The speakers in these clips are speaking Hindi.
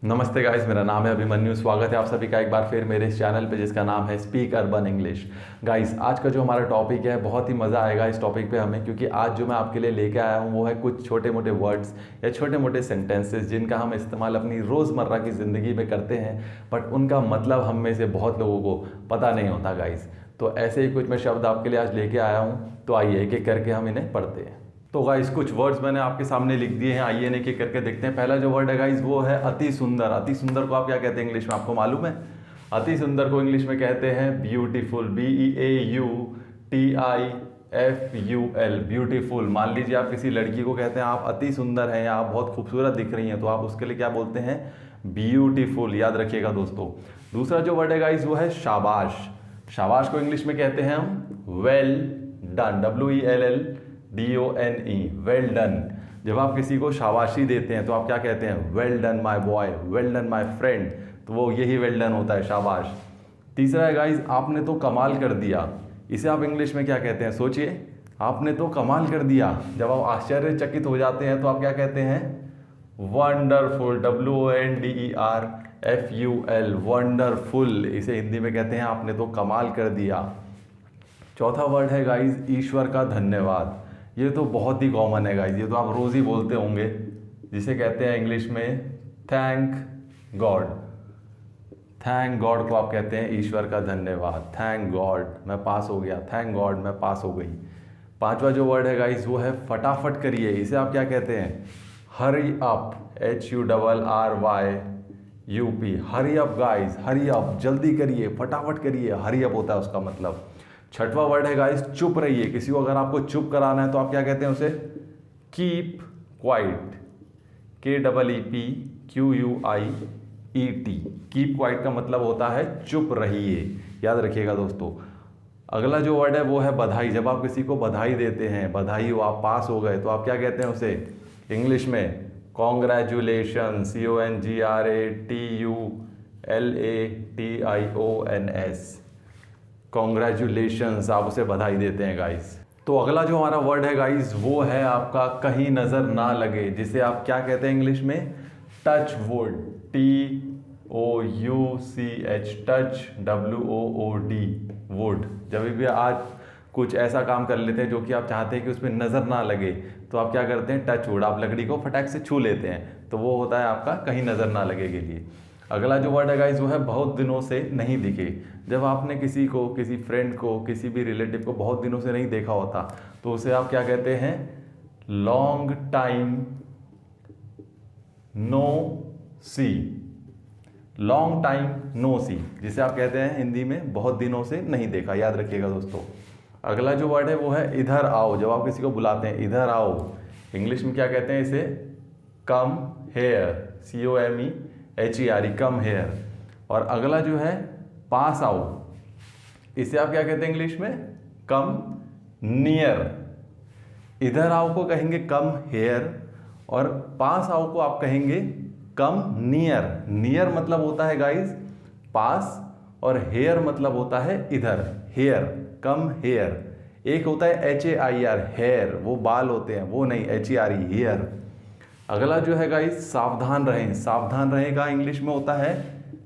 नमस्ते गाइस, मेरा नाम है अभिमन्यु। स्वागत है आप सभी का एक बार फिर मेरे इस चैनल पे जिसका नाम है स्पीक अर्बन इंग्लिश। गाइस, आज का जो हमारा टॉपिक है बहुत ही मज़ा आएगा इस टॉपिक पे हमें, क्योंकि आज जो मैं आपके लिए लेके आया हूँ वो है कुछ छोटे मोटे वर्ड्स या छोटे मोटे सेंटेंसेस जिनका हम इस्तेमाल अपनी रोज़मर्रा की ज़िंदगी में करते हैं, बट उनका मतलब हम में से बहुत लोगों को पता नहीं होता गाइस। तो ऐसे ही कुछ मैं शब्द आपके लिए आज लेके आया हूँ, तो आइए एक एक करके हम इन्हें पढ़ते हैं। तो गाइस, कुछ वर्ड्स मैंने आपके सामने लिख दिए हैं, आइए एक एक करके देखते हैं। पहला जो वर्ड है गाइस वो है अति सुंदर। अति सुंदर को आप क्या कहते हैं इंग्लिश में, आपको मालूम है? अति सुंदर को इंग्लिश में कहते हैं ब्यूटीफुल। BEAUTIFUL, beautiful. मान लीजिए आप किसी लड़की को कहते हैं आप अति सुंदर हैं या आप बहुत खूबसूरत दिख रही हैं, तो आप उसके लिए क्या बोलते हैं? ब्यूटीफुल। याद रखिएगा दोस्तों। दूसरा जो वर्ड है गाइस वो है शाबाश। शाबाश को इंग्लिश में कहते हैं हम well done. WELLDONE, well done. जब आप किसी को शाबाशी देते हैं तो आप क्या कहते हैं? Well done my boy, well done my friend. तो वो यही वेल डन होता है, शाबाश। तीसरा है गाइस आपने तो कमाल कर दिया। इसे आप इंग्लिश में क्या कहते हैं? सोचिए, आपने तो कमाल कर दिया। जब आप आश्चर्यचकित हो जाते हैं तो आप क्या कहते हैं? Wonderful, WONDERFUL, wonderful. इसे हिंदी में कहते हैं आपने तो कमाल कर दिया। चौथा वर्ड है गाइस ईश्वर का धन्यवाद। ये तो बहुत ही कॉमन है गाइस, ये तो आप रोज़ ही बोलते होंगे, जिसे कहते हैं इंग्लिश में थैंक गॉड। थैंक गॉड को आप कहते हैं ईश्वर का धन्यवाद। थैंक गॉड मैं पास हो गया, थैंक गॉड मैं पास हो गई। पांचवा जो वर्ड है गाइस वो है फटाफट करिए। इसे आप क्या कहते हैं? Hurry up, HURRYUP, hurry up guys, hurry up, जल्दी करिए, फटाफट करिए, हरी अप होता है उसका मतलब। छठवा वर्ड है गाइस चुप रहिए। किसी को अगर आपको चुप कराना है तो आप क्या कहते हैं उसे? Keep quiet, KEEPQUIET। Keep quiet का मतलब होता है चुप रहिए। याद रखिएगा दोस्तों। अगला जो वर्ड है वो है बधाई। जब आप किसी को बधाई देते हैं, बधाई हो, आप पास हो गए, तो आप क्या कहते हैं उसे इंग्लिश में? Congratulation, CONGRATULATIONS, congratulations. आप उसे बधाई देते हैं गाइस। तो अगला जो हमारा वर्ड है गाइस वो है आपका कहीं नज़र ना लगे, जिसे आप क्या कहते हैं इंग्लिश में? Touch wood, TOUCH, touch, WOOD, would. जब भी आज कुछ ऐसा काम कर लेते हैं जो कि आप चाहते हैं कि उसमें नज़र ना लगे, तो आप क्या करते हैं? Touch wood. आप लकड़ी को फटाक से छू लेते हैं, तो वो होता है आपका कहीं नज़र ना लगे के लिए। अगला जो वर्ड है गाइस वो है बहुत दिनों से नहीं दिखे। जब आपने किसी को, किसी फ्रेंड को, किसी भी रिलेटिव को बहुत दिनों से नहीं देखा होता, तो उसे आप क्या कहते हैं? लॉन्ग टाइम नो सी। लॉन्ग टाइम नो सी, जिसे आप कहते हैं हिंदी में बहुत दिनों से नहीं देखा। याद रखिएगा दोस्तों। अगला जो वर्ड है वो है इधर आओ। जब आप किसी को बुलाते हैं इधर आओ, इंग्लिश में क्या कहते हैं इसे? Come here, COMEHER, come here. और अगला जो है पास आओ, इसे आप क्या कहते हैं इंग्लिश में? Come near. इधर आओ को कहेंगे कम हेयर, और पास आओ को आप कहेंगे कम नियर। नियर मतलब होता है गाइस पास, और हेयर मतलब होता है इधर, हेयर, कम हेयर। एक होता है HAIR, हेयर, वो बाल होते हैं, वो नहीं, HERE, हेयर। अगला जो है गाइस सावधान रहें। सावधान रहें का इंग्लिश में होता है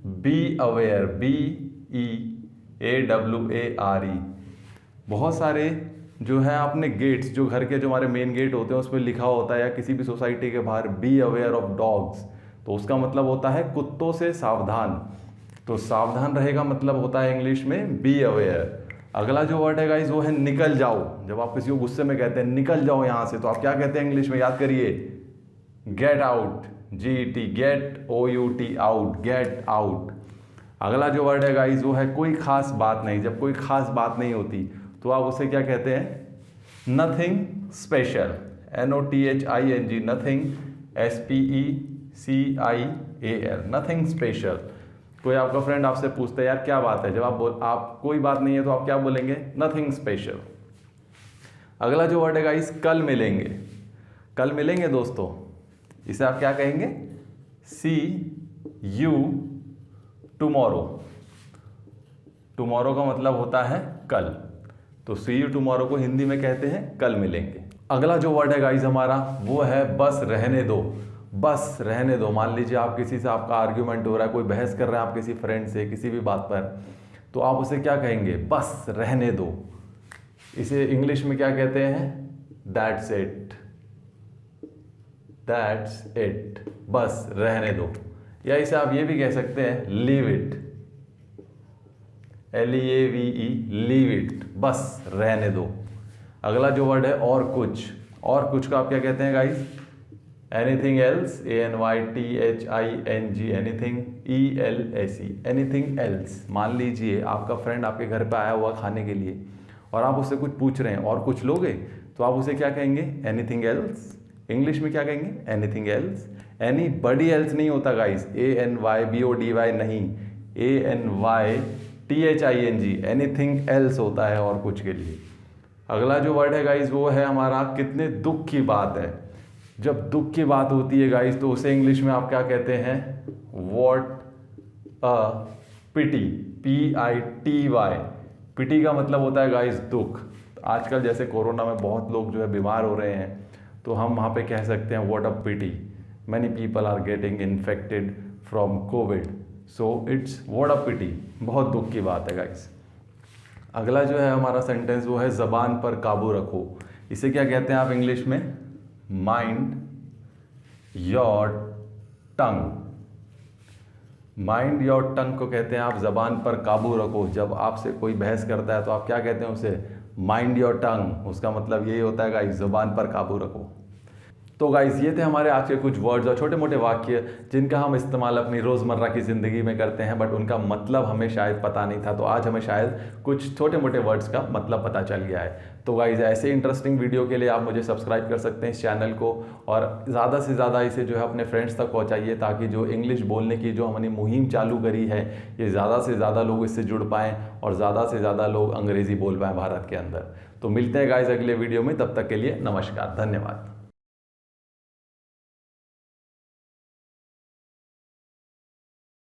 बी अवेयर, BEAWARE। बहुत सारे जो है आपने गेट्स, जो घर के जो हमारे मेन गेट होते हैं उसमें लिखा होता है, या किसी भी सोसाइटी के बाहर बी अवेयर ऑफ डॉग्स, तो उसका मतलब होता है कुत्तों से सावधान। तो सावधान रहेगा मतलब होता है इंग्लिश में बी अवेयर। अगला जो वर्ड है गाइस वो है निकल जाओ। जब आप किसी को गुस्से में कहते हैं निकल जाओ यहाँ से, तो आप क्या कहते हैं इंग्लिश में? याद करिए, get out, GET, get OUT, out, get out. अगला जो वर्ड है गाइस वो है कोई खास बात नहीं। जब कोई खास बात नहीं होती तो आप उसे क्या कहते हैं? Nothing special, NOTHING, nothing, SPECIAL, nothing special. कोई आपका फ्रेंड आपसे पूछता है यार क्या बात है, जब आप कोई बात नहीं है तो आप क्या बोलेंगे? Nothing special. अगला जो वर्ड है गाइस कल मिलेंगे। कल मिलेंगे दोस्तों, इसे आप क्या कहेंगे? See you tomorrow। टुमारो का मतलब होता है कल, तो सी यू टुमारो को हिंदी में कहते हैं कल मिलेंगे। अगला जो वर्ड है गाइस हमारा वो है बस रहने दो। बस रहने दो। मान लीजिए आप किसी से आपका आर्ग्यूमेंट हो रहा है, कोई बहस कर रहा है आप किसी फ्रेंड से किसी भी बात पर, तो आप उसे क्या कहेंगे? बस रहने दो। इसे इंग्लिश में क्या कहते हैं? दैट्स इट, दैट्स इट, बस रहने दो। या इसे आप ये भी कह सकते हैं leave it, LEAVE, leave it, बस रहने दो। अगला जो वर्ड है और कुछ, और कुछ का आप क्या कहते हैं guys? Anything else, ANYTHING, anything ELSE, anything else. मान लीजिए आपका फ्रेंड आपके घर पे आया हुआ खाने के लिए और आप उससे कुछ पूछ रहे हैं, और कुछ लोगे? तो आप उसे क्या कहेंगे? Anything else. इंग्लिश में क्या कहेंगे? Anything else. एनीबॉडी एल्स नहीं होता गाइस, ANYBODY नहीं, ANYTHING, एनीथिंग एल्स होता है और कुछ के लिए। अगला जो वर्ड है गाइस वो है हमारा कितने दुख की बात है। जब दुख की बात होती है गाइस तो उसे इंग्लिश में आप क्या कहते हैं? What a pity, PITY। पिटी का मतलब होता है गाइस दुख। आजकल जैसे कोरोना में बहुत लोग जो है बीमार हो रहे हैं, तो हम वहाँ पे कह सकते हैं what a pity, many people are getting infected from Covid, so it's what a pity, बहुत दुख की बात है गाइस। अगला जो है हमारा सेंटेंस वो है ज़बान पर काबू रखो। इसे क्या कहते हैं आप इंग्लिश में? Mind your tongue. Mind your tongue को कहते हैं आप ज़बान पर काबू रखो। जब आपसे कोई बहस करता है तो आप क्या कहते हैं उसे? Mind your tongue. उसका मतलब यही होता है गाइस, ज़बान पर काबू रखो। तो गाइस ये थे हमारे आज के कुछ वर्ड्स और छोटे मोटे वाक्य जिनका हम इस्तेमाल अपनी रोज़मर्रा की ज़िंदगी में करते हैं, बट उनका मतलब हमें शायद पता नहीं था। तो आज हमें शायद कुछ छोटे मोटे वर्ड्स का मतलब पता चल गया है। तो गाइस ऐसे इंटरेस्टिंग वीडियो के लिए आप मुझे सब्सक्राइब कर सकते हैं इस चैनल को, और ज़्यादा से ज़्यादा इसे जो है अपने फ्रेंड्स तक पहुँचाइए, ताकि जो इंग्लिश बोलने की जो हमने मुहिम चालू करी है ये ज़्यादा से ज़्यादा लोग इससे जुड़ पाएँ और ज़्यादा से ज़्यादा लोग अंग्रेज़ी बोल पाएँ भारत के अंदर। तो मिलते हैं गाइस अगले वीडियो में, तब तक के लिए नमस्कार, धन्यवाद।